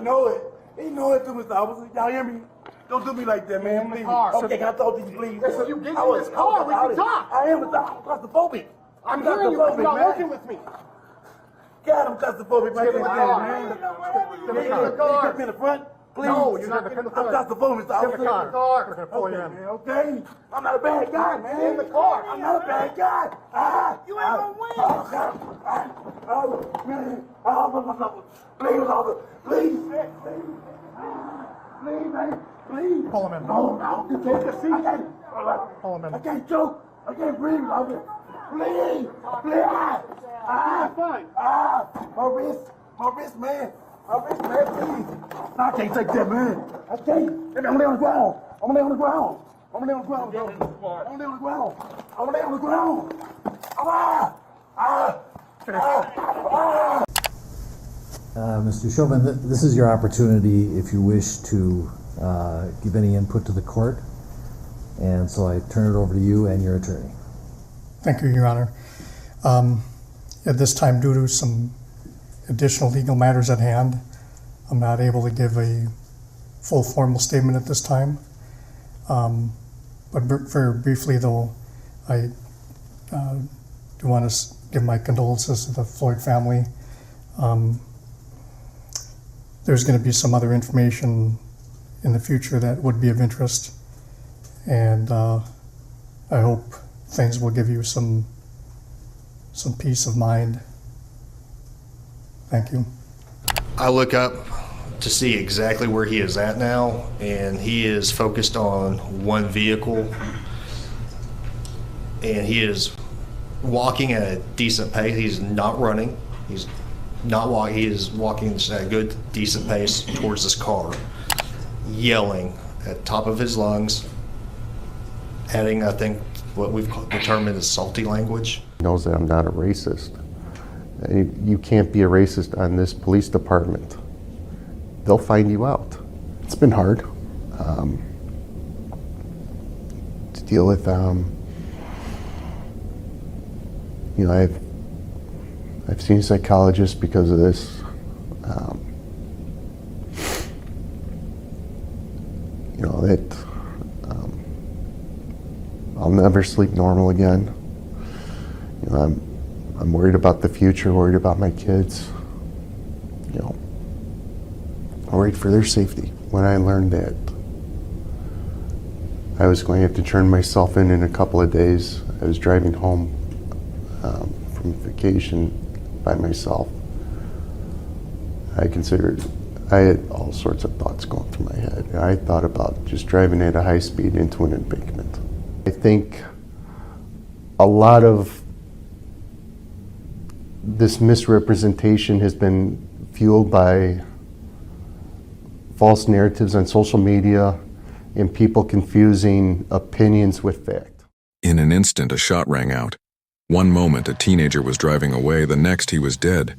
know it. He know it too, Mr. Officer. Y'all hear me? Don't do me like that, man. Please. Okay, can I talk to you, please? So you get in this car, we can talk. I am claustrophobic. I'm hearing you, you're not working with me. God, I'm claustrophobic right there, man. Get in the car. Get me in the front. Please. No, you're not getting in the car. I'm claustrophobic, Mr. Officer. Get in the car. We're going to pull you in. Okay. I'm not a bad guy, man. Get in the car. I'm not a bad guy. You ain't gonna win. Oh, God. Oh, man. Oh, please, officer. Please. Please, man. Please. Pull him in. No. You take the seat. Pull him in. I can't choke. I can't breathe, officer. Please. Fine. My wrist, man. Please. No, I can't take that, man. I can't. I'm gonna lay on the ground. I'm gonna lay on the ground. Mr. Chauvin, this is your opportunity if you wish to give any input to the court. And so I turn it over to you and your attorney. Thank you, Your Honor. At this time, due to some additional legal matters at hand, I'm not able to give a full formal statement at this time. But very briefly, though, I do want to give my condolences to the Floyd family. There's going to be some other information in the future that would be of interest, and I hope things will give you some peace of mind. Thank you. I look up to see exactly where he is at now, and he is focused on one vehicle, and he is walking at a decent pace. He's not running. He's not walking. He is walking at a good, decent pace towards this car, yelling at the top of his lungs, adding, I think, what we've determined as salty language. He knows that I'm not a racist. You can't be a racist on this police department. They'll find you out. It's been hard to deal with. I've seen psychologists because of this. I'll never sleep normal again. I'm worried about the future, worried about my kids. I'm worried for their safety. When I learned that I was going to have to turn myself in a couple of days, I was driving home from vacation by myself. I had all sorts of thoughts going through my head. I thought about just driving at a high speed into an embankment. I think a lot of this misrepresentation has been fueled by false narratives on social media and people confusing opinions with fact. In an instant, a shot rang out. One moment, a teenager was driving away, the next, he was dead.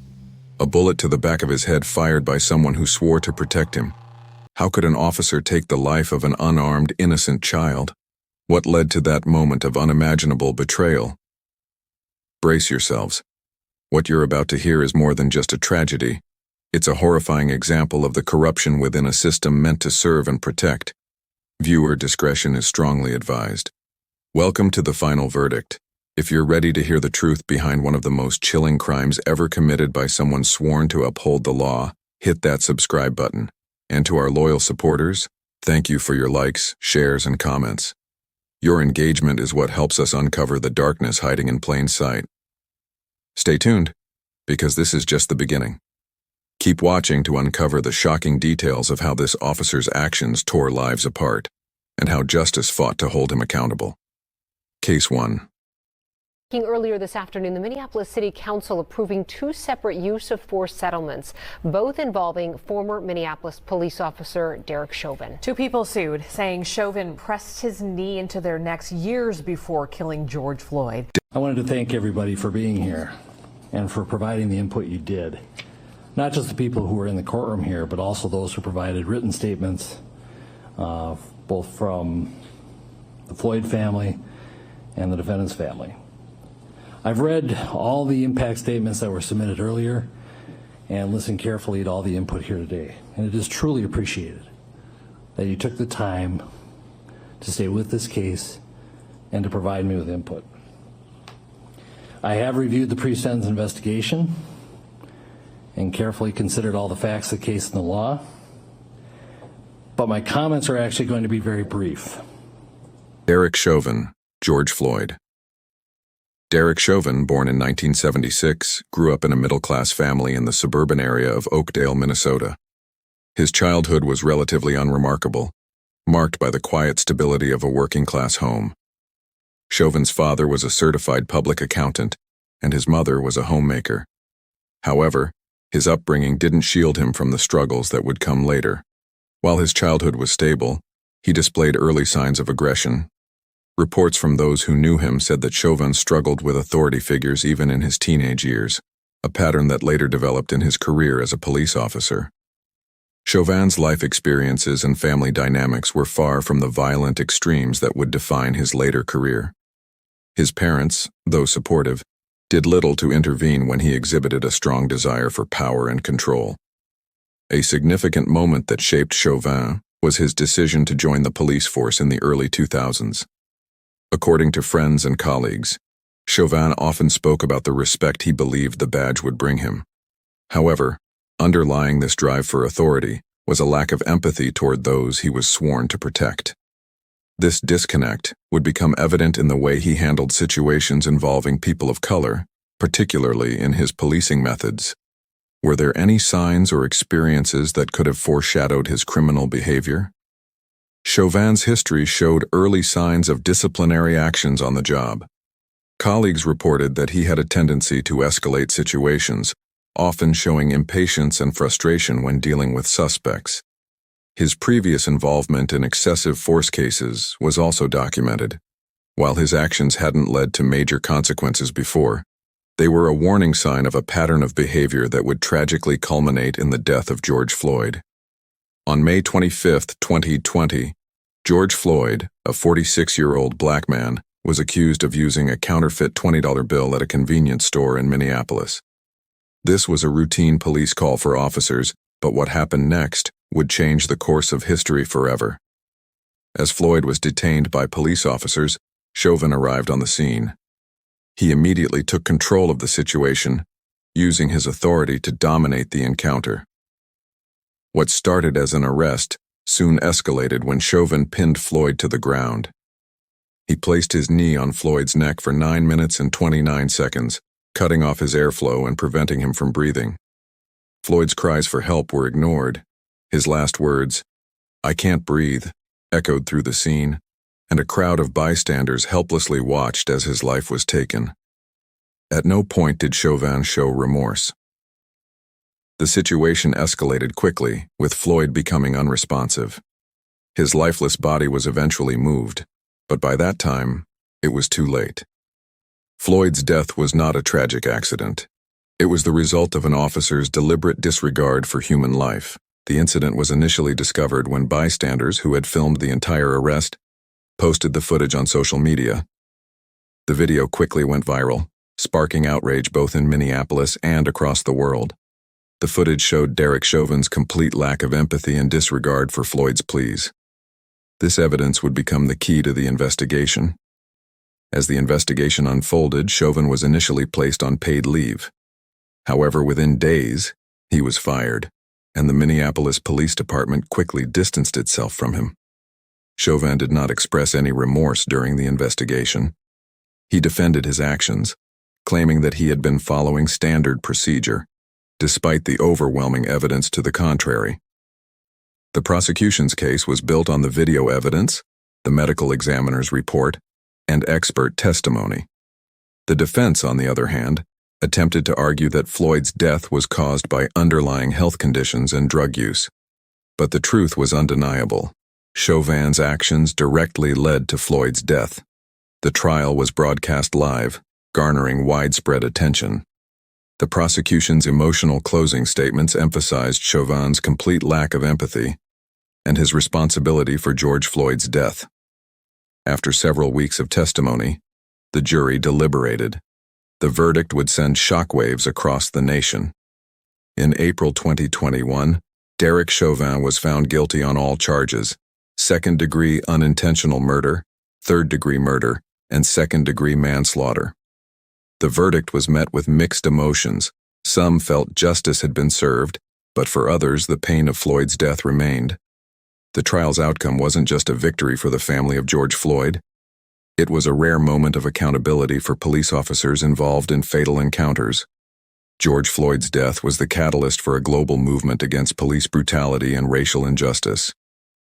A bullet to the back of his head fired by someone who swore to protect him. How could an officer take the life of an unarmed, innocent child? What led to that moment of unimaginable betrayal? Brace yourselves. What you're about to hear is more than just a tragedy. It's a horrifying example of the corruption within a system meant to serve and protect. Viewer discretion is strongly advised. Welcome to the final verdict. If you're ready to hear the truth behind one of the most chilling crimes ever committed by someone sworn to uphold the law, hit that subscribe button. And to our loyal supporters, thank you for your likes, shares, and comments. Your engagement is what helps us uncover the darkness hiding in plain sight. Stay tuned, because this is just the beginning. Keep watching to uncover the shocking details of how this officer's actions tore lives apart, and how justice fought to hold him accountable. Case 1. Earlier this afternoon, the Minneapolis City Council approving 2 separate use of force settlements, both involving former Minneapolis police officer Derek Chauvin. 2 people sued, saying Chauvin pressed his knee into their necks years before killing George Floyd. I wanted to thank everybody for being here and for providing the input you did. Not just the people who were in the courtroom here, but also those who provided written statements, both from the Floyd family and the defendant's family. I've read all the impact statements that were submitted earlier, and listened carefully to all the input here today. And it is truly appreciated that you took the time to stay with this case and to provide me with input. I have reviewed the pre-sentence investigation and carefully considered all the facts of the case and the law, but my comments are actually going to be very brief. Derek Chauvin, George Floyd. Derek Chauvin, born in 1976, grew up in a middle-class family in the suburban area of Oakdale, Minnesota. His childhood was relatively unremarkable, marked by the quiet stability of a working-class home. Chauvin's father was a certified public accountant, and his mother was a homemaker. However, his upbringing didn't shield him from the struggles that would come later. While his childhood was stable, he displayed early signs of aggression. Reports from those who knew him said that Chauvin struggled with authority figures even in his teenage years, a pattern that later developed in his career as a police officer. Chauvin's life experiences and family dynamics were far from the violent extremes that would define his later career. His parents, though supportive, did little to intervene when he exhibited a strong desire for power and control. A significant moment that shaped Chauvin was his decision to join the police force in the early 2000s. According to friends and colleagues, Chauvin often spoke about the respect he believed the badge would bring him. However, underlying this drive for authority was a lack of empathy toward those he was sworn to protect. This disconnect would become evident in the way he handled situations involving people of color, particularly in his policing methods. Were there any signs or experiences that could have foreshadowed his criminal behavior? Chauvin's history showed early signs of disciplinary actions on the job. Colleagues reported that he had a tendency to escalate situations, often showing impatience and frustration when dealing with suspects. His previous involvement in excessive force cases was also documented. While his actions hadn't led to major consequences before, they were a warning sign of a pattern of behavior that would tragically culminate in the death of George Floyd. On May 25, 2020, George Floyd, a 46-year-old black man, was accused of using a counterfeit $20 bill at a convenience store in Minneapolis. This was a routine police call for officers, but what happened next would change the course of history forever. As Floyd was detained by police officers, Chauvin arrived on the scene. He immediately took control of the situation, using his authority to dominate the encounter. What started as an arrest soon escalated when Chauvin pinned Floyd to the ground. He placed his knee on Floyd's neck for 9 minutes and 29 seconds, cutting off his airflow and preventing him from breathing. Floyd's cries for help were ignored. His last words, "I can't breathe," echoed through the scene, and a crowd of bystanders helplessly watched as his life was taken. At no point did Chauvin show remorse. The situation escalated quickly, with Floyd becoming unresponsive. His lifeless body was eventually moved, but by that time, it was too late. Floyd's death was not a tragic accident. It was the result of an officer's deliberate disregard for human life. The incident was initially discovered when bystanders who had filmed the entire arrest posted the footage on social media. The video quickly went viral, sparking outrage both in Minneapolis and across the world. The footage showed Derek Chauvin's complete lack of empathy and disregard for Floyd's pleas. This evidence would become the key to the investigation. As the investigation unfolded, Chauvin was initially placed on paid leave. However, within days, he was fired, and the Minneapolis Police Department quickly distanced itself from him. Chauvin did not express any remorse during the investigation. He defended his actions, claiming that he had been following standard procedure, despite the overwhelming evidence to the contrary. The prosecution's case was built on the video evidence, the medical examiner's report, and expert testimony. The defense, on the other hand, attempted to argue that Floyd's death was caused by underlying health conditions and drug use. But the truth was undeniable. Chauvin's actions directly led to Floyd's death. The trial was broadcast live, garnering widespread attention. The prosecution's emotional closing statements emphasized Chauvin's complete lack of empathy and his responsibility for George Floyd's death. After several weeks of testimony, the jury deliberated. The verdict would send shockwaves across the nation. In April 2021, Derek Chauvin was found guilty on all charges: second-degree unintentional murder, third-degree murder, and second-degree manslaughter. The verdict was met with mixed emotions. Some felt justice had been served, but for others, the pain of Floyd's death remained. The trial's outcome wasn't just a victory for the family of George Floyd. It was a rare moment of accountability for police officers involved in fatal encounters. George Floyd's death was the catalyst for a global movement against police brutality and racial injustice.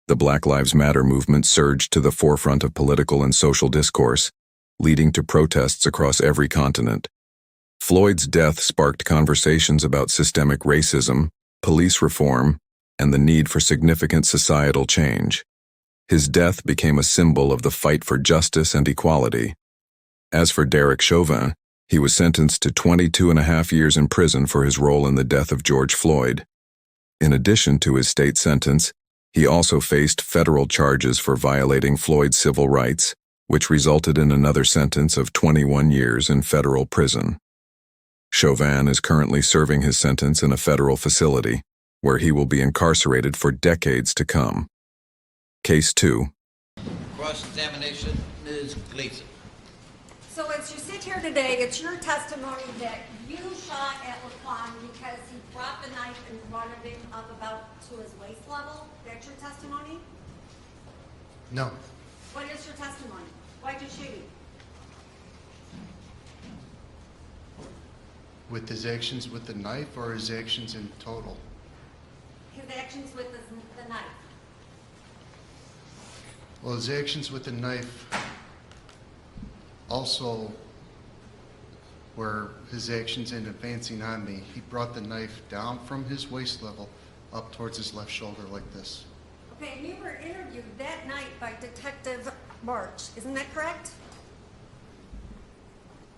The Black Lives Matter movement surged to the forefront of political and social discourse, leading to protests across every continent. Floyd's death sparked conversations about systemic racism, police reform, and the need for significant societal change. His death became a symbol of the fight for justice and equality. As for Derek Chauvin, he was sentenced to 22.5 years in prison for his role in the death of George Floyd. In addition to his state sentence, he also faced federal charges for violating Floyd's civil rights, which resulted in another sentence of 21 years in federal prison. Chauvin is currently serving his sentence in a federal facility, where he will be incarcerated for decades to come. Case 2. Cross-examination, Ms. Gleason. So as you sit here today, it's your testimony that you shot at Laquan because he brought the knife and running him up about to his waist level? That's your testimony? No. What is your testimony? Why'd you shoot him? With his actions with the knife or his actions in total? His actions with the knife. Well, his actions with the knife also were his actions in advancing on me. He brought the knife down from his waist level up towards his left shoulder like this. Okay, and you were interviewed that night by Detective March, isn't that correct?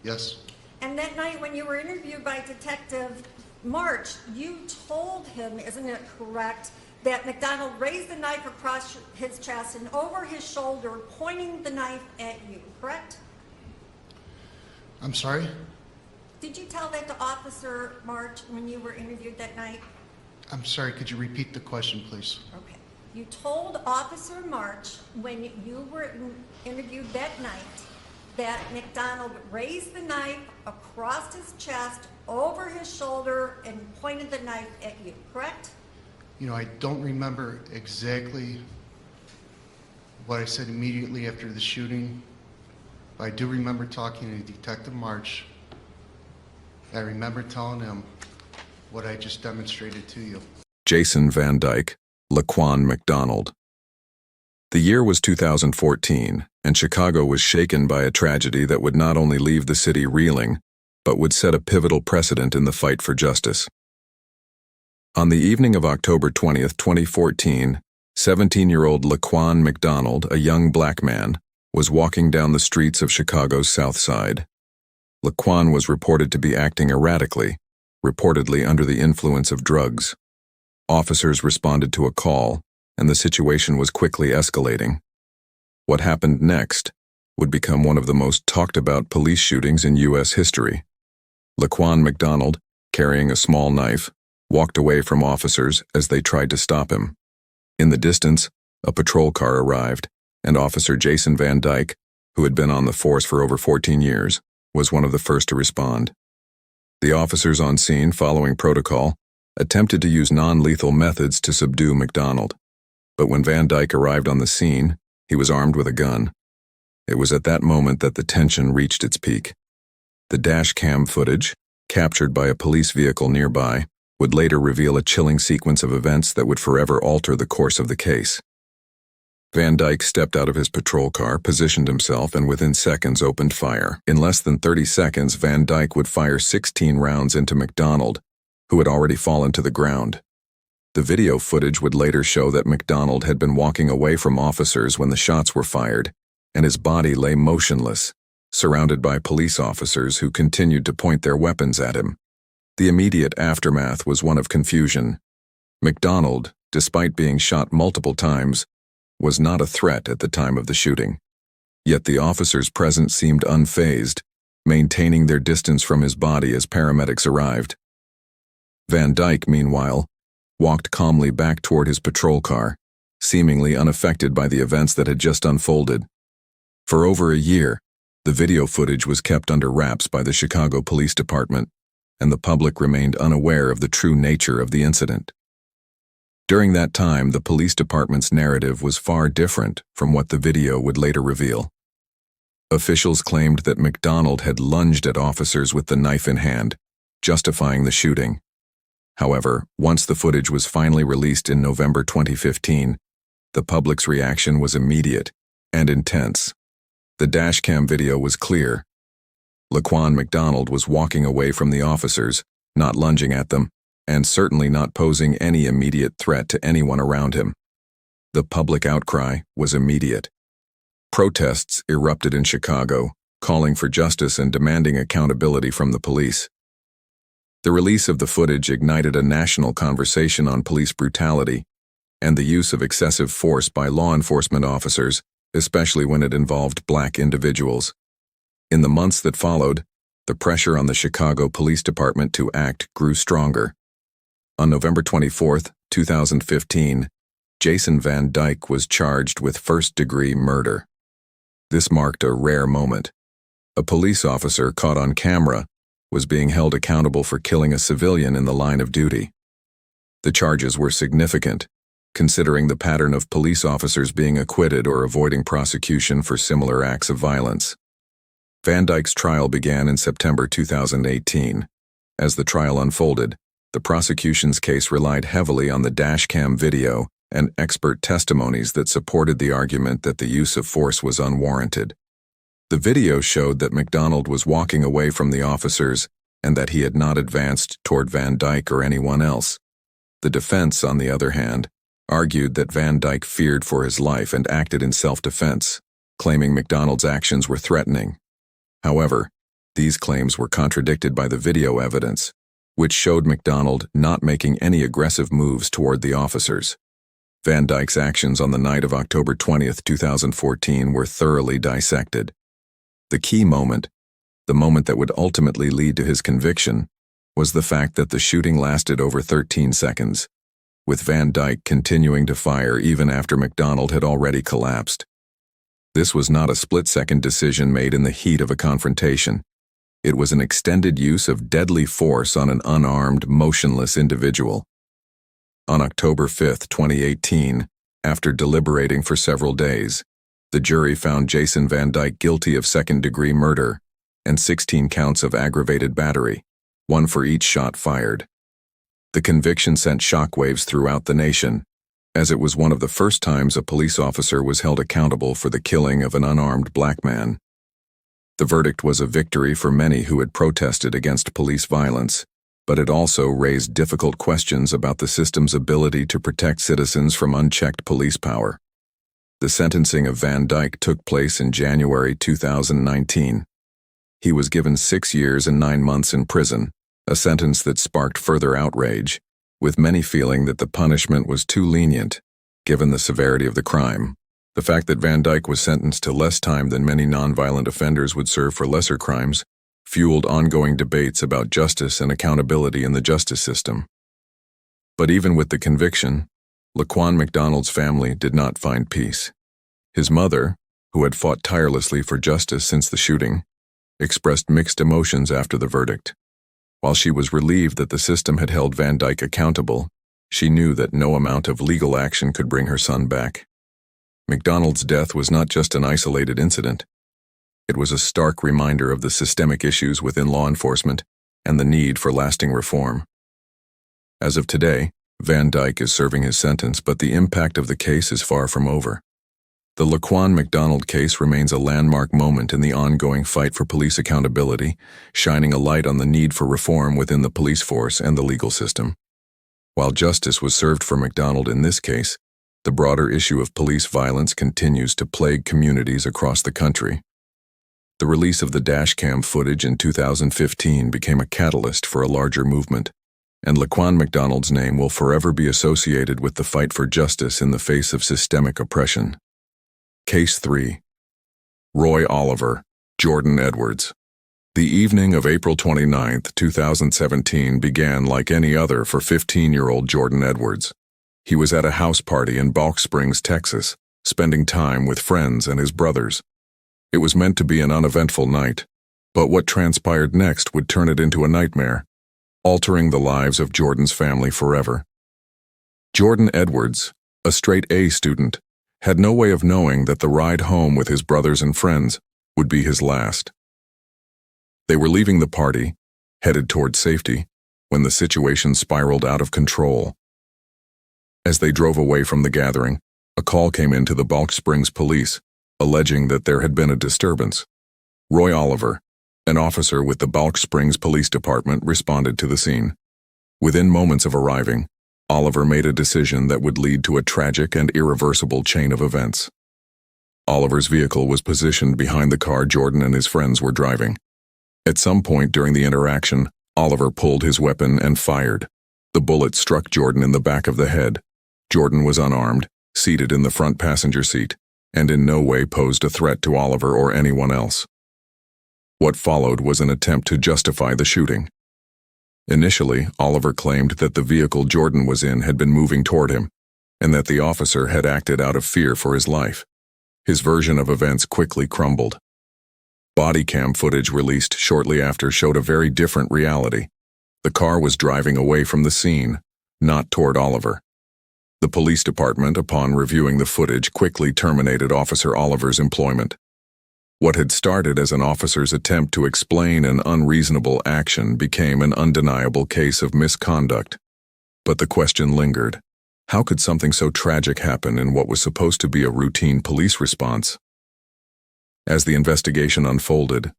Yes. And that night when you were interviewed by Detective March, you told him, isn't it correct, that McDonald raised the knife across his chest and over his shoulder, pointing the knife at you, correct? I'm sorry? Did you tell that to Officer March when you were interviewed that night? I'm sorry, could you repeat the question, please? Okay. You told Officer March when you were interviewed that night that McDonald raised the knife across his chest, over his shoulder, and pointed the knife at you, correct? You know, I don't remember exactly what I said immediately after the shooting, but I do remember talking to Detective March. I remember telling him what I just demonstrated to you. Jason Van Dyke, Laquan McDonald. The year was 2014, and Chicago was shaken by a tragedy that would not only leave the city reeling, but would set a pivotal precedent in the fight for justice. On the evening of October 20th, 2014, 17-year-old Laquan McDonald, a young black man, was walking down the streets of Chicago's South Side. Laquan was reported to be acting erratically, reportedly under the influence of drugs. Officers responded to a call, and the situation was quickly escalating. What happened next would become one of the most talked-about police shootings in U.S. history. Laquan McDonald, carrying a small knife, walked away from officers as they tried to stop him. In the distance, a patrol car arrived, and Officer Jason Van Dyke, who had been on the force for over 14 years, was one of the first to respond. The officers on scene, following protocol, attempted to use non-lethal methods to subdue McDonald. But when Van Dyke arrived on the scene, he was armed with a gun. It was at that moment that the tension reached its peak. The dash cam footage, captured by a police vehicle nearby, would later reveal a chilling sequence of events that would forever alter the course of the case. Van Dyke stepped out of his patrol car, positioned himself, and within seconds opened fire. In less than 30 seconds, Van Dyke would fire 16 rounds into McDonald, who had already fallen to the ground. The video footage would later show that McDonald had been walking away from officers when the shots were fired, and his body lay motionless, surrounded by police officers who continued to point their weapons at him. The immediate aftermath was one of confusion. McDonald, despite being shot multiple times, was not a threat at the time of the shooting. Yet the officers present seemed unfazed, maintaining their distance from his body as paramedics arrived. Van Dyke, meanwhile, walked calmly back toward his patrol car, seemingly unaffected by the events that had just unfolded. For over a year, the video footage was kept under wraps by the Chicago Police Department, and the public remained unaware of the true nature of the incident. During that time, the police department's narrative was far different from what the video would later reveal. Officials claimed that McDonald had lunged at officers with the knife in hand, justifying the shooting. However, once the footage was finally released in November 2015, the public's reaction was immediate and intense. The dashcam video was clear. Laquan McDonald was walking away from the officers, not lunging at them, and certainly not posing any immediate threat to anyone around him. The public outcry was immediate. Protests erupted in Chicago, calling for justice and demanding accountability from the police. The release of the footage ignited a national conversation on police brutality and the use of excessive force by law enforcement officers, especially when it involved black individuals. In the months that followed, the pressure on the Chicago Police Department to act grew stronger. On November 24, 2015, Jason Van Dyke was charged with first-degree murder. This marked a rare moment. A police officer caught on camera was being held accountable for killing a civilian in the line of duty. The charges were significant, considering the pattern of police officers being acquitted or avoiding prosecution for similar acts of violence. Van Dyke's trial began in September 2018. As the trial unfolded, the prosecution's case relied heavily on the dashcam video and expert testimonies that supported the argument that the use of force was unwarranted. The video showed that McDonald was walking away from the officers and that he had not advanced toward Van Dyke or anyone else. The defense, on the other hand, argued that Van Dyke feared for his life and acted in self-defense, claiming McDonald's actions were threatening. However, these claims were contradicted by the video evidence, which showed McDonald not making any aggressive moves toward the officers. Van Dyke's actions on the night of October 20, 2014 were thoroughly dissected. The key moment, the moment that would ultimately lead to his conviction, was the fact that the shooting lasted over 13 seconds, with Van Dyke continuing to fire even after McDonald had already collapsed. This was not a split-second decision made in the heat of a confrontation. It was an extended use of deadly force on an unarmed, motionless individual. On October 5, 2018, after deliberating for several days, the jury found Jason Van Dyke guilty of second-degree murder and 16 counts of aggravated battery, one for each shot fired. The conviction sent shockwaves throughout the nation, as it was one of the first times a police officer was held accountable for the killing of an unarmed black man. The verdict was a victory for many who had protested against police violence, but it also raised difficult questions about the system's ability to protect citizens from unchecked police power. The sentencing of Van Dyke took place in January 2019. He was given 6 years and 9 months in prison, a sentence that sparked further outrage, with many feeling that the punishment was too lenient, given the severity of the crime. The fact that Van Dyke was sentenced to less time than many nonviolent offenders would serve for lesser crimes fueled ongoing debates about justice and accountability in the justice system. But even with the conviction, Laquan McDonald's family did not find peace. His mother, who had fought tirelessly for justice since the shooting, expressed mixed emotions after the verdict. While she was relieved that the system had held Van Dyke accountable, she knew that no amount of legal action could bring her son back. McDonald's death was not just an isolated incident. It was a stark reminder of the systemic issues within law enforcement and the need for lasting reform. As of today, Van Dyke is serving his sentence, but the impact of the case is far from over. The Laquan McDonald case remains a landmark moment in the ongoing fight for police accountability, shining a light on the need for reform within the police force and the legal system. While justice was served for McDonald in this case, the broader issue of police violence continues to plague communities across the country. The release of the dashcam footage in 2015 became a catalyst for a larger movement, and Laquan McDonald's name will forever be associated with the fight for justice in the face of systemic oppression. Case 3. Roy Oliver, Jordan Edwards. The evening of April 29, 2017 began like any other for 15-year-old Jordan Edwards. He was at a house party in Balch Springs, Texas, spending time with friends and his brothers. It was meant to be an uneventful night, but what transpired next would turn it into a nightmare, altering the lives of Jordan's family forever. Jordan Edwards, a straight-A student, had no way of knowing that the ride home with his brothers and friends would be his last. They were leaving the party, headed toward safety, when the situation spiraled out of control. As they drove away from the gathering, a call came in to the Balch Springs police, alleging that there had been a disturbance. Roy Oliver, an officer with the Balch Springs Police Department, responded to the scene. Within moments of arriving, Oliver made a decision that would lead to a tragic and irreversible chain of events. Oliver's vehicle was positioned behind the car Jordan and his friends were driving. At some point during the interaction, Oliver pulled his weapon and fired. The bullet struck Jordan in the back of the head. Jordan was unarmed, seated in the front passenger seat, and in no way posed a threat to Oliver or anyone else. What followed was an attempt to justify the shooting. Initially, Oliver claimed that the vehicle Jordan was in had been moving toward him, and that the officer had acted out of fear for his life. His version of events quickly crumbled. Body cam footage released shortly after showed a very different reality. The car was driving away from the scene, not toward Oliver. The police department, upon reviewing the footage, quickly terminated Officer Oliver's employment. What had started as an officer's attempt to explain an unreasonable action became an undeniable case of misconduct. But the question lingered: how could something so tragic happen in what was supposed to be a routine police response? As the investigation unfolded,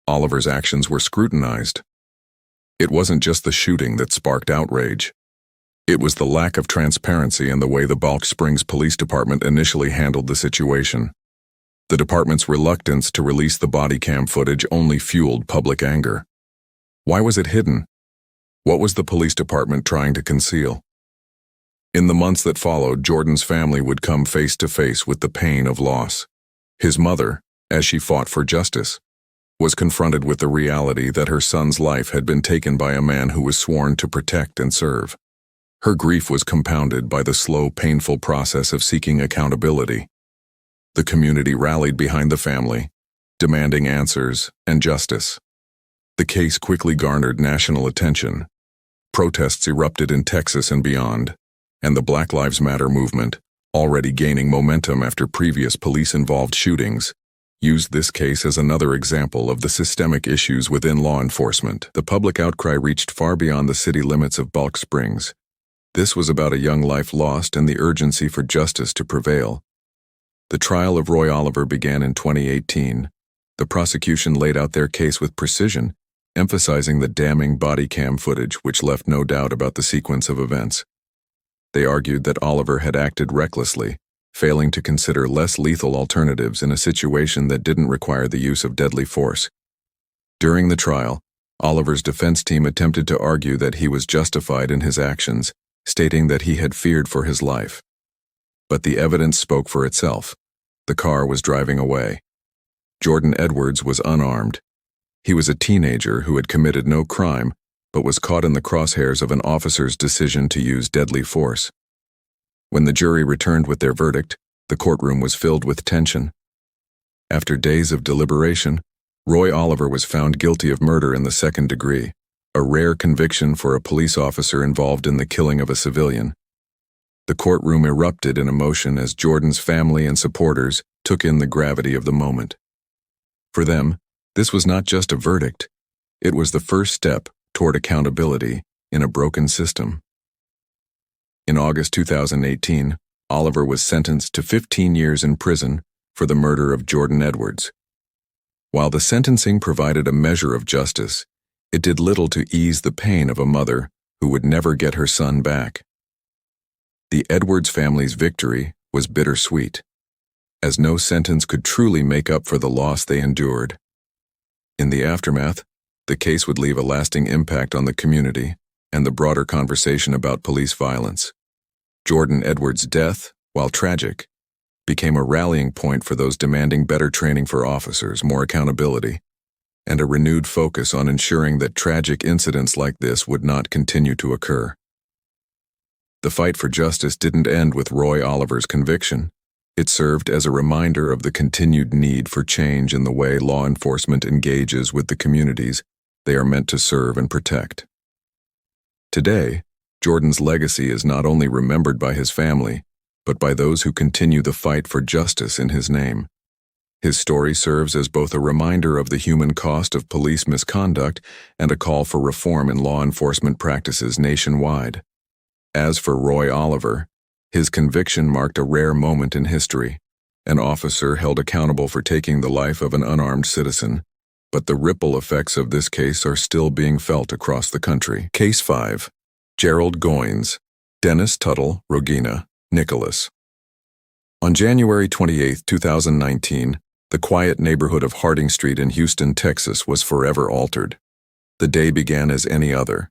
Oliver's actions were scrutinized. It wasn't just the shooting that sparked outrage. It was the lack of transparency in the way the Balch Springs Police Department initially handled the situation. The department's reluctance to release the body cam footage only fueled public anger. Why was it hidden? What was the police department trying to conceal? In the months that followed, Jordan's family would come face to face with the pain of loss. His mother, as she fought for justice, was confronted with the reality that her son's life had been taken by a man who was sworn to protect and serve. Her grief was compounded by the slow, painful process of seeking accountability. The community rallied behind the family, demanding answers and justice. The case quickly garnered national attention. Protests erupted in Texas and beyond, and the Black Lives Matter movement, already gaining momentum after previous police-involved shootings, used this case as another example of the systemic issues within law enforcement. The public outcry reached far beyond the city limits of Balch Springs. This was about a young life lost and the urgency for justice to prevail. The trial of Roy Oliver began in 2018. The prosecution laid out their case with precision, emphasizing the damning body cam footage which left no doubt about the sequence of events. They argued that Oliver had acted recklessly, failing to consider less lethal alternatives in a situation that didn't require the use of deadly force. During the trial, Oliver's defense team attempted to argue that he was justified in his actions, stating that he had feared for his life. But the evidence spoke for itself. The car was driving away. Jordan Edwards was unarmed. He was a teenager who had committed no crime, but was caught in the crosshairs of an officer's decision to use deadly force. When the jury returned with their verdict, the courtroom was filled with tension. After days of deliberation, Roy Oliver was found guilty of murder in the second degree, a rare conviction for a police officer involved in the killing of a civilian. The courtroom erupted in emotion as Jordan's family and supporters took in the gravity of the moment. For them, this was not just a verdict, it was the first step toward accountability in a broken system. In August 2018, Oliver was sentenced to 15 years in prison for the murder of Jordan Edwards. While the sentencing provided a measure of justice, it did little to ease the pain of a mother who would never get her son back. The Edwards family's victory was bittersweet, as no sentence could truly make up for the loss they endured. In the aftermath, the case would leave a lasting impact on the community and the broader conversation about police violence. Jordan Edwards' death, while tragic, became a rallying point for those demanding better training for officers, more accountability, and a renewed focus on ensuring that tragic incidents like this would not continue to occur. The fight for justice didn't end with Roy Oliver's conviction. It served as a reminder of the continued need for change in the way law enforcement engages with the communities they are meant to serve and protect. Today, Jordan's legacy is not only remembered by his family, but by those who continue the fight for justice in his name. His story serves as both a reminder of the human cost of police misconduct and a call for reform in law enforcement practices nationwide. As for Roy Oliver, his conviction marked a rare moment in history, an officer held accountable for taking the life of an unarmed citizen, but the ripple effects of this case are still being felt across the country. Case 5. Gerald Goins, Dennis Tuttle, Rogina, Nicholas. On January 28, 2019, the quiet neighborhood of Harding Street in Houston, Texas was forever altered. The day began as any other,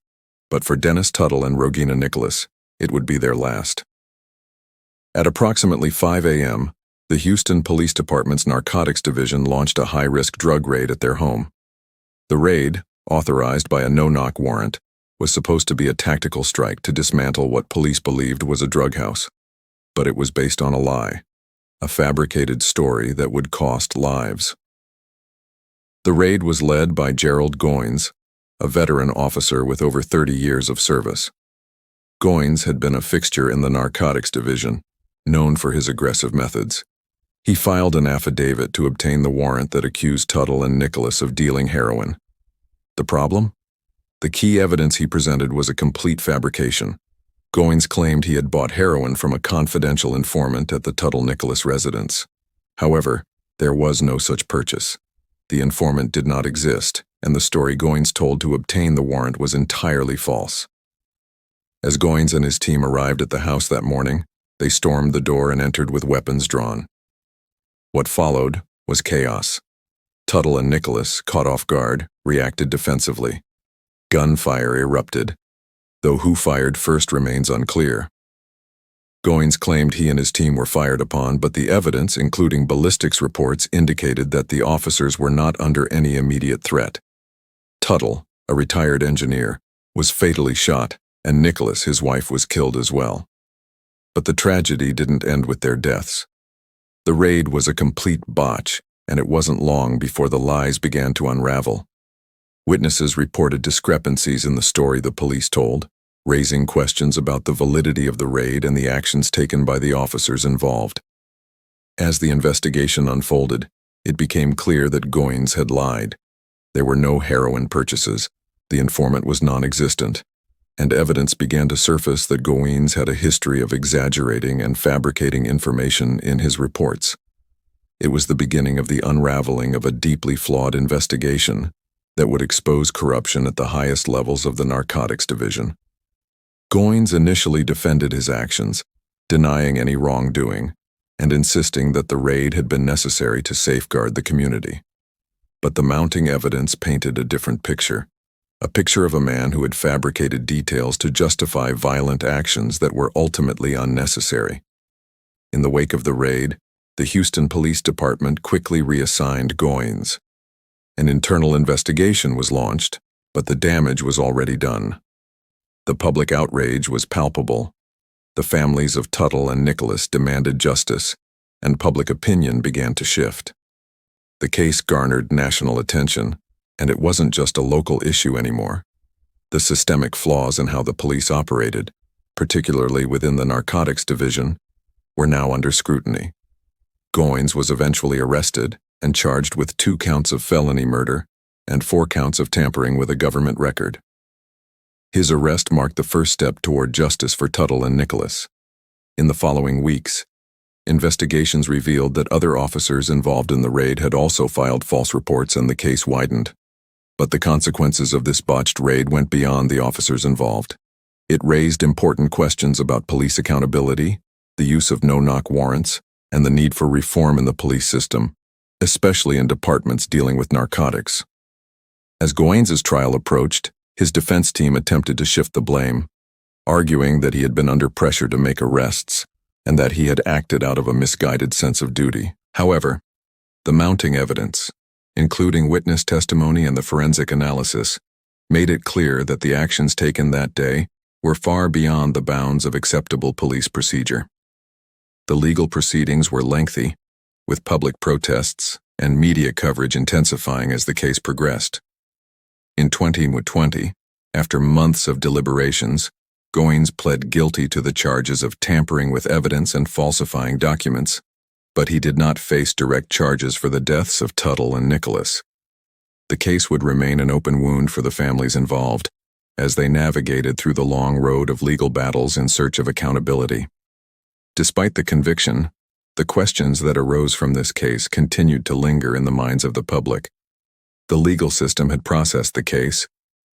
but for Dennis Tuttle and Rogina Nicholas, it would be their last. At approximately 5 a.m., the Houston Police Department's Narcotics Division launched a high-risk drug raid at their home. The raid, authorized by a no-knock warrant, was supposed to be a tactical strike to dismantle what police believed was a drug house. But it was based on a lie, a fabricated story that would cost lives. The raid was led by Gerald Goins, a veteran officer with over 30 years of service. Goins had been a fixture in the Narcotics Division, known for his aggressive methods. He filed an affidavit to obtain the warrant that accused Tuttle and Nicholas of dealing heroin. The problem? The key evidence he presented was a complete fabrication. Goins claimed he had bought heroin from a confidential informant at the Tuttle-Nicholas residence. However, there was no such purchase. The informant did not exist, and the story Goins told to obtain the warrant was entirely false. As Goins and his team arrived at the house that morning, they stormed the door and entered with weapons drawn. What followed was chaos. Tuttle and Nicholas, caught off guard, reacted defensively. Gunfire erupted, though who fired first remains unclear. Goins claimed he and his team were fired upon, but the evidence, including ballistics reports, indicated that the officers were not under any immediate threat. Tuttle, a retired engineer, was fatally shot, and Nicholas, his wife, was killed as well. But the tragedy didn't end with their deaths. The raid was a complete botch, and it wasn't long before the lies began to unravel. Witnesses reported discrepancies in the story the police told, raising questions about the validity of the raid and the actions taken by the officers involved. As the investigation unfolded, it became clear that Goins had lied. There were no heroin purchases, the informant was non-existent, and evidence began to surface that Goins had a history of exaggerating and fabricating information in his reports. It was the beginning of the unraveling of a deeply flawed investigation that would expose corruption at the highest levels of the Narcotics Division. Goins initially defended his actions, denying any wrongdoing, and insisting that the raid had been necessary to safeguard the community. But the mounting evidence painted a different picture, a picture of a man who had fabricated details to justify violent actions that were ultimately unnecessary. In the wake of the raid, the Houston Police Department quickly reassigned Goins. An internal investigation was launched, but the damage was already done. The public outrage was palpable. The families of Tuttle and Nicholas demanded justice, and public opinion began to shift. The case garnered national attention, and it wasn't just a local issue anymore. The systemic flaws in how the police operated, particularly within the Narcotics Division, were now under scrutiny. Goins was eventually arrested and charged with 2 counts of felony murder and 4 counts of tampering with a government record. His arrest marked the first step toward justice for Tuttle and Nicholas. In the following weeks, investigations revealed that other officers involved in the raid had also filed false reports, and the case widened. But the consequences of this botched raid went beyond the officers involved. It raised important questions about police accountability, the use of no-knock warrants, and the need for reform in the police system, especially in departments dealing with narcotics. As Goins' trial approached, his defense team attempted to shift the blame, arguing that he had been under pressure to make arrests and that he had acted out of a misguided sense of duty. However, the mounting evidence, including witness testimony and the forensic analysis, made it clear that the actions taken that day were far beyond the bounds of acceptable police procedure. The legal proceedings were lengthy, with public protests and media coverage intensifying as the case progressed. In 2020, after months of deliberations, Goins pled guilty to the charges of tampering with evidence and falsifying documents, but he did not face direct charges for the deaths of Tuttle and Nicholas. The case would remain an open wound for the families involved, as they navigated through the long road of legal battles in search of accountability. Despite the conviction, the questions that arose from this case continued to linger in the minds of the public. The legal system had processed the case,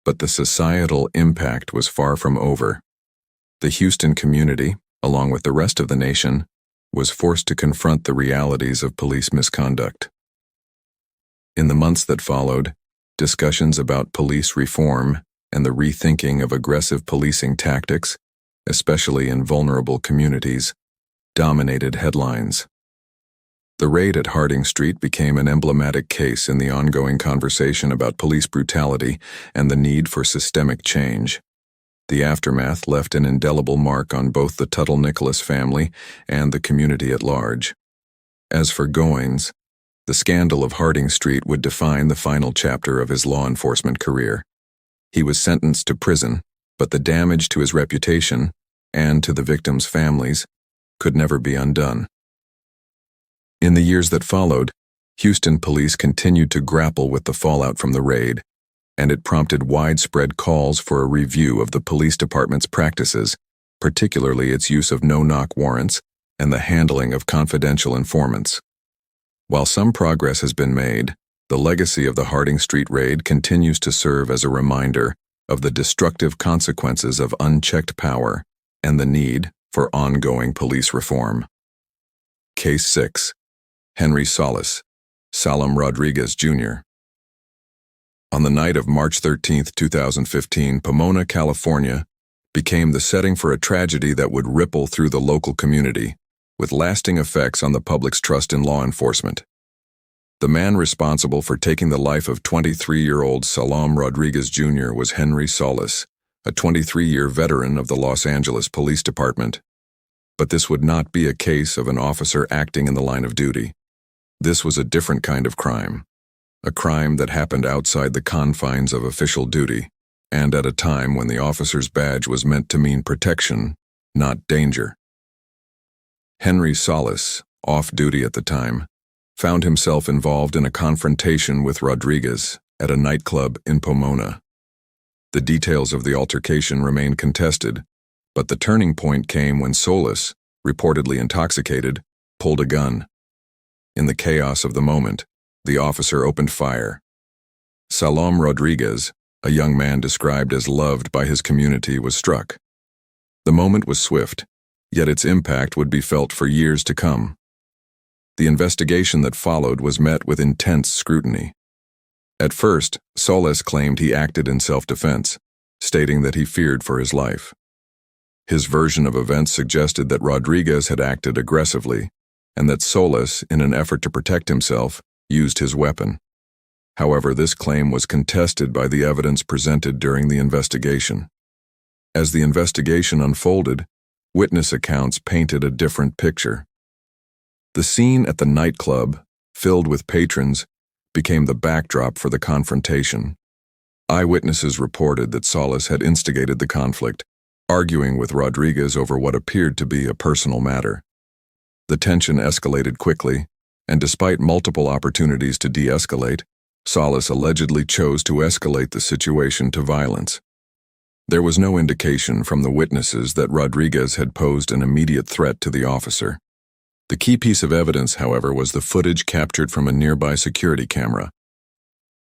but the societal impact was far from over. The Houston community, along with the rest of the nation, was forced to confront the realities of police misconduct. In the months that followed, discussions about police reform and the rethinking of aggressive policing tactics, especially in vulnerable communities, dominated headlines. The raid at Harding Street became an emblematic case in the ongoing conversation about police brutality and the need for systemic change. The aftermath left an indelible mark on both the Tuttle-Nicholas family and the community at large. As for Goins, the scandal of Harding Street would define the final chapter of his law enforcement career. He was sentenced to prison, but the damage to his reputation, and to the victims' families, could never be undone. In the years that followed, Houston police continued to grapple with the fallout from the raid, and it prompted widespread calls for a review of the police department's practices, particularly its use of no-knock warrants and the handling of confidential informants. While some progress has been made, the legacy of the Harding Street raid continues to serve as a reminder of the destructive consequences of unchecked power and the need for ongoing police reform. Case 6. Henry Solis, Salem Rodriguez, Jr. On the night of March 13, 2015, Pomona, California, became the setting for a tragedy that would ripple through the local community, with lasting effects on the public's trust in law enforcement. The man responsible for taking the life of 23-year-old Salem Rodriguez Jr. was Henry Solis, a 23-year veteran of the Los Angeles Police Department. But this would not be a case of an officer acting in the line of duty. This was a different kind of crime, a crime that happened outside the confines of official duty, and at a time when the officer's badge was meant to mean protection, not danger. Henry Solis, off duty at the time, found himself involved in a confrontation with Rodriguez at a nightclub in Pomona. The details of the altercation remain contested, but the turning point came when Solis, reportedly intoxicated, pulled a gun. In the chaos of the moment, the officer opened fire. Salem Rodriguez, a young man described as loved by his community, was struck. The moment was swift, yet its impact would be felt for years to come. The investigation that followed was met with intense scrutiny. At first, Solis claimed he acted in self-defense, stating that he feared for his life. His version of events suggested that Rodriguez had acted aggressively, and that Solis, in an effort to protect himself, used his weapon. However, this claim was contested by the evidence presented during the investigation. As the investigation unfolded, witness accounts painted a different picture. The scene at the nightclub, filled with patrons, became the backdrop for the confrontation. Eyewitnesses reported that Solis had instigated the conflict, arguing with Rodriguez over what appeared to be a personal matter. The tension escalated quickly, and despite multiple opportunities to de-escalate, Solis allegedly chose to escalate the situation to violence. There was no indication from the witnesses that Rodriguez had posed an immediate threat to the officer. The key piece of evidence, however, was the footage captured from a nearby security camera.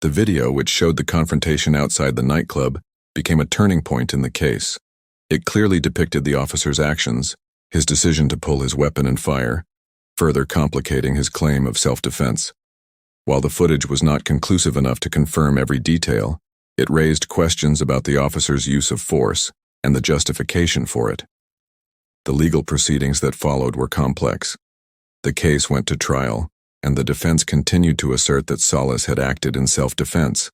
The video, which showed the confrontation outside the nightclub, became a turning point in the case. It clearly depicted the officer's actions, his decision to pull his weapon and fire, further complicating his claim of self-defense. While the footage was not conclusive enough to confirm every detail, it raised questions about the officer's use of force and the justification for it. The legal proceedings that followed were complex. The case went to trial, and the defense continued to assert that Salas had acted in self-defense.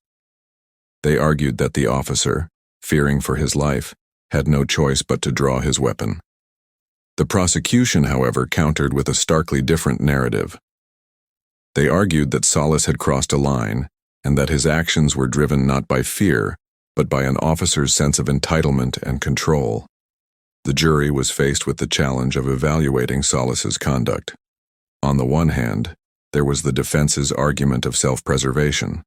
They argued that the officer, fearing for his life, had no choice but to draw his weapon. The prosecution, however, countered with a starkly different narrative. They argued that Salas had crossed a line and that his actions were driven not by fear, but by an officer's sense of entitlement and control. The jury was faced with the challenge of evaluating Salas's conduct. On the one hand, there was the defense's argument of self-preservation.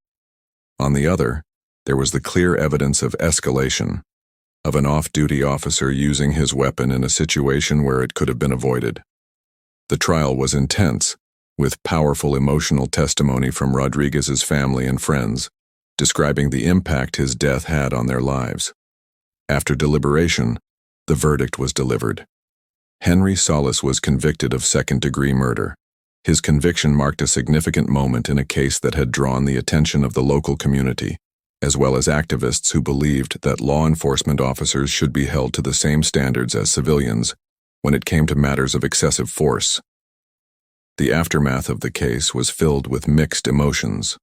On the other, there was the clear evidence of escalation, of an off-duty officer using his weapon in a situation where it could have been avoided. The trial was intense, with powerful emotional testimony from Rodriguez's family and friends, describing the impact his death had on their lives. After deliberation, the verdict was delivered. Henry Salas was convicted of second-degree murder. His conviction marked a significant moment in a case that had drawn the attention of the local community, as well as activists who believed that law enforcement officers should be held to the same standards as civilians when it came to matters of excessive force. The aftermath of the case was filled with mixed emotions.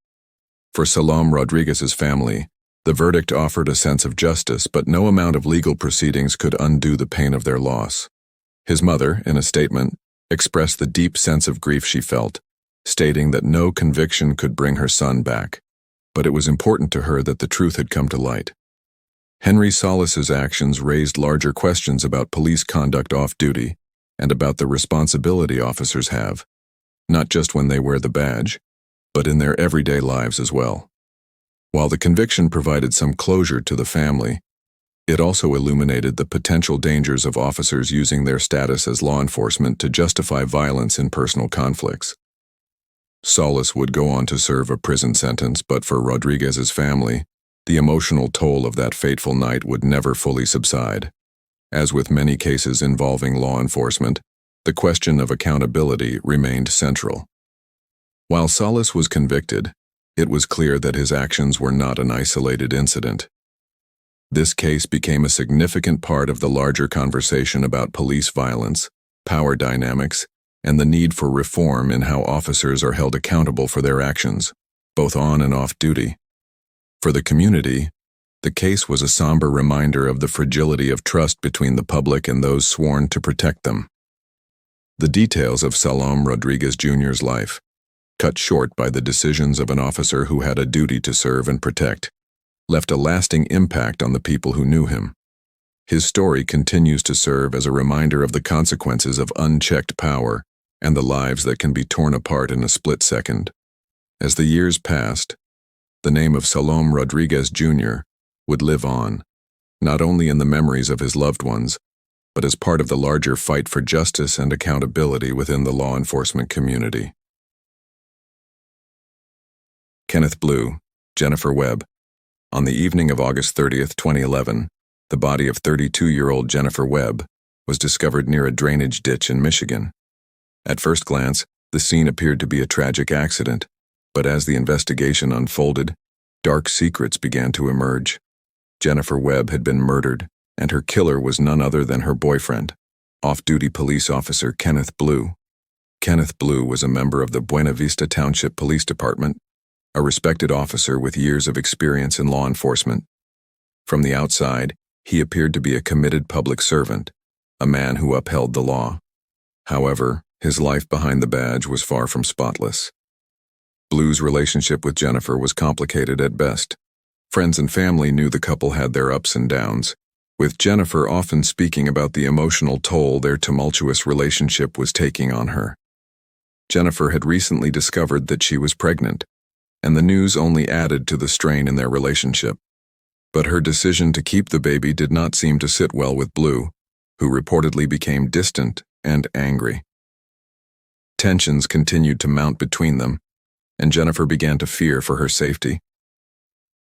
For Salom Rodriguez's family, the verdict offered a sense of justice, but no amount of legal proceedings could undo the pain of their loss. His mother, in a statement, expressed the deep sense of grief she felt, stating that no conviction could bring her son back, but it was important to her that the truth had come to light. Henry Salas's actions raised larger questions about police conduct off-duty and about the responsibility officers have, not just when they wear the badge, but in their everyday lives as well. While the conviction provided some closure to the family, it also illuminated the potential dangers of officers using their status as law enforcement to justify violence in personal conflicts. Salas would go on to serve a prison sentence, but for Rodriguez's family, the emotional toll of that fateful night would never fully subside. As with many cases involving law enforcement, the question of accountability remained central. While Salas was convicted, it was clear that his actions were not an isolated incident. This case became a significant part of the larger conversation about police violence, power dynamics, and the need for reform in how officers are held accountable for their actions, both on and off duty. For the community, the case was a somber reminder of the fragility of trust between the public and those sworn to protect them. The details of Salom Rodriguez Jr.'s life, cut short by the decisions of an officer who had a duty to serve and protect, left a lasting impact on the people who knew him. His story continues to serve as a reminder of the consequences of unchecked power and the lives that can be torn apart in a split second. As the years passed, the name of Salom Rodriguez Jr. would live on, not only in the memories of his loved ones, but as part of the larger fight for justice and accountability within the law enforcement community. Kenneth Blue, Jennifer Webb. On the evening of August 30th, 2011, the body of 32-year-old Jennifer Webb was discovered near a drainage ditch in Michigan. At first glance, the scene appeared to be a tragic accident, but as the investigation unfolded, dark secrets began to emerge. Jennifer Webb had been murdered, and her killer was none other than her boyfriend, off-duty police officer Kenneth Blue. Kenneth Blue was a member of the Buena Vista Township Police Department, a respected officer with years of experience in law enforcement. From the outside, he appeared to be a committed public servant, a man who upheld the law. However, his life behind the badge was far from spotless. Blue's relationship with Jennifer was complicated at best. Friends and family knew the couple had their ups and downs, with Jennifer often speaking about the emotional toll their tumultuous relationship was taking on her. Jennifer had recently discovered that she was pregnant, and the news only added to the strain in their relationship. But her decision to keep the baby did not seem to sit well with Blue, who reportedly became distant and angry. Tensions continued to mount between them, and Jennifer began to fear for her safety.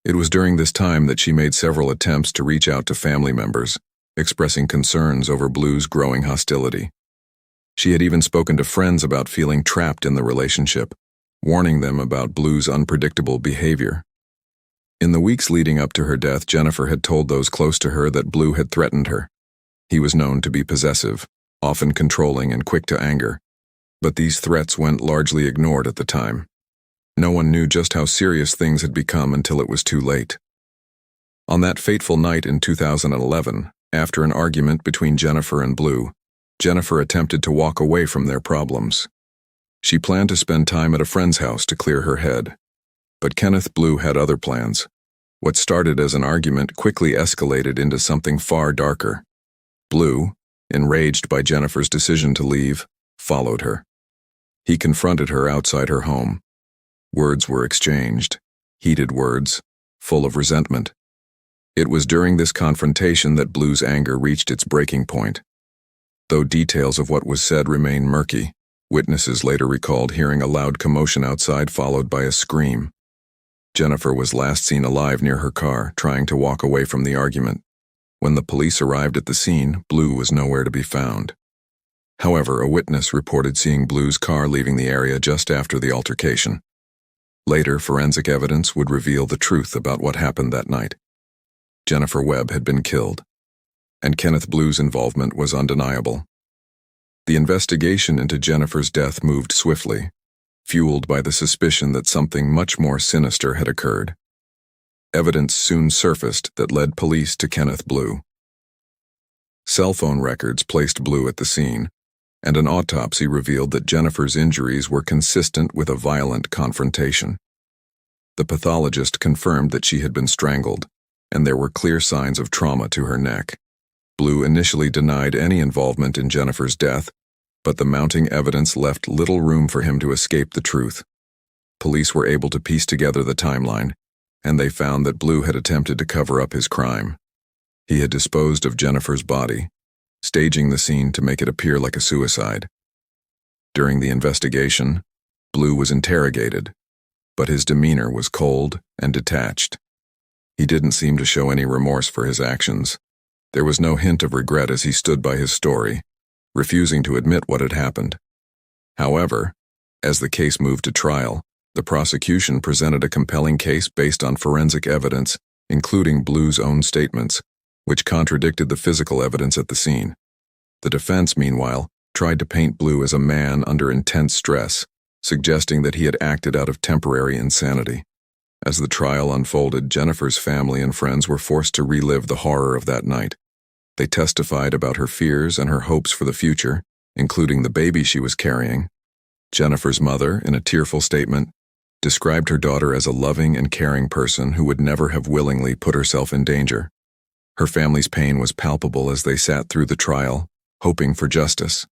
It was during this time that she made several attempts to reach out to family members, expressing concerns over Blue's growing hostility. She had even spoken to friends about feeling trapped in the relationship, warning them about Blue's unpredictable behavior. In the weeks leading up to her death, Jennifer had told those close to her that Blue had threatened her. He was known to be possessive, often controlling and quick to anger. But these threats went largely ignored at the time. No one knew just how serious things had become until it was too late. On that fateful night in 2011, after an argument between Jennifer and Blue, Jennifer attempted to walk away from their problems. She planned to spend time at a friend's house to clear her head. But Kenneth Blue had other plans. What started as an argument quickly escalated into something far darker. Blue, enraged by Jennifer's decision to leave, followed her. He confronted her outside her home. Words were exchanged, heated words, full of resentment. It was during this confrontation that Blue's anger reached its breaking point. Though details of what was said remain murky, witnesses later recalled hearing a loud commotion outside followed by a scream. Jennifer was last seen alive near her car, trying to walk away from the argument. When the police arrived at the scene, Blue was nowhere to be found. However, a witness reported seeing Blue's car leaving the area just after the altercation. Later, forensic evidence would reveal the truth about what happened that night. Jennifer Webb had been killed, and Kenneth Blue's involvement was undeniable. The investigation into Jennifer's death moved swiftly, fueled by the suspicion that something much more sinister had occurred. Evidence soon surfaced that led police to Kenneth Blue. Cell phone records placed Blue at the scene, and an autopsy revealed that Jennifer's injuries were consistent with a violent confrontation. The pathologist confirmed that she had been strangled, and there were clear signs of trauma to her neck. Blue initially denied any involvement in Jennifer's death, but the mounting evidence left little room for him to escape the truth. Police were able to piece together the timeline, and they found that Blue had attempted to cover up his crime. He had disposed of Jennifer's body, staging the scene to make it appear like a suicide. During the investigation, Blue was interrogated, but his demeanor was cold and detached. He didn't seem to show any remorse for his actions. There was no hint of regret as he stood by his story, refusing to admit what had happened. However, as the case moved to trial, the prosecution presented a compelling case based on forensic evidence, including Blue's own statements, which contradicted the physical evidence at the scene. The defense, meanwhile, tried to paint Blue as a man under intense stress, suggesting that he had acted out of temporary insanity. As the trial unfolded, Jennifer's family and friends were forced to relive the horror of that night. They testified about her fears and her hopes for the future, including the baby she was carrying. Jennifer's mother, in a tearful statement, described her daughter as a loving and caring person who would never have willingly put herself in danger. Her family's pain was palpable as they sat through the trial, hoping for justice.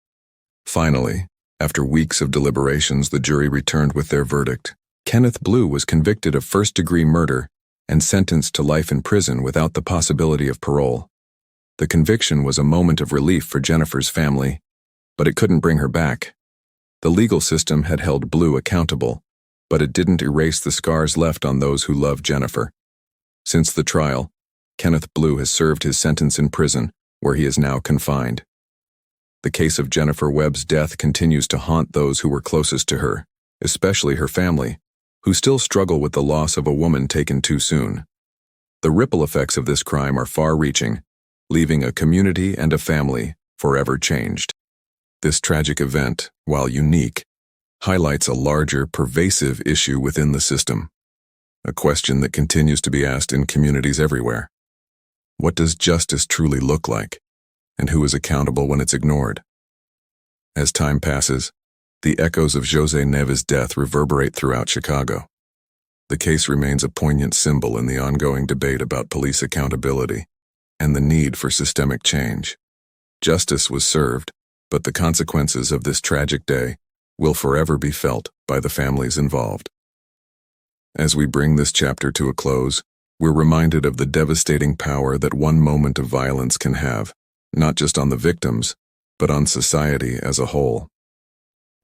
Finally, after weeks of deliberations, the jury returned with their verdict. Kenneth Blue was convicted of first-degree murder and sentenced to life in prison without the possibility of parole. The conviction was a moment of relief for Jennifer's family, but it couldn't bring her back. The legal system had held Blue accountable, but it didn't erase the scars left on those who loved Jennifer. Since the trial, Kenneth Blue has served his sentence in prison, where he is now confined. The case of Jennifer Webb's death continues to haunt those who were closest to her, especially her family, who still struggle with the loss of a woman taken too soon. The ripple effects of this crime are far-reaching, leaving a community and a family forever changed. This tragic event, while unique, highlights a larger, pervasive issue within the system, a question that continues to be asked in communities everywhere. What does justice truly look like, and who is accountable when it's ignored? As time passes, the echoes of José Neves' death reverberate throughout Chicago. The case remains a poignant symbol in the ongoing debate about police accountability and the need for systemic change. Justice was served, but the consequences of this tragic day will forever be felt by the families involved. As we bring this chapter to a close, we're reminded of the devastating power that one moment of violence can have, not just on the victims, but on society as a whole.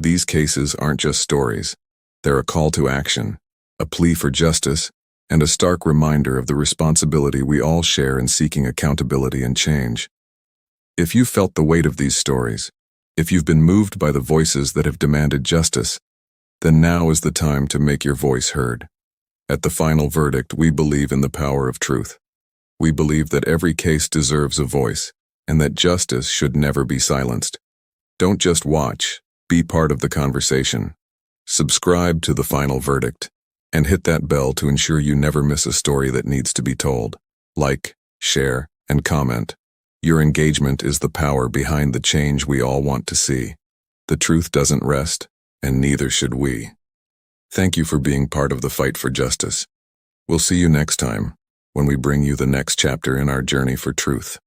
These cases aren't just stories. They're a call to action, a plea for justice, and a stark reminder of the responsibility we all share in seeking accountability and change. If you felt the weight of these stories, if you've been moved by the voices that have demanded justice, then now is the time to make your voice heard. At the final verdict, we believe in the power of truth. We believe that every case deserves a voice, and that justice should never be silenced. Don't just watch, Be part of the conversation. Subscribe to The Final Verdict and hit that bell to ensure you never miss a story that needs to be told. Like, share, and comment. Your engagement is the power behind the change we all want to see. The truth doesn't rest, and neither should we. Thank you for being part of the fight for justice. We'll see you next time when we bring you the next chapter in our journey for truth.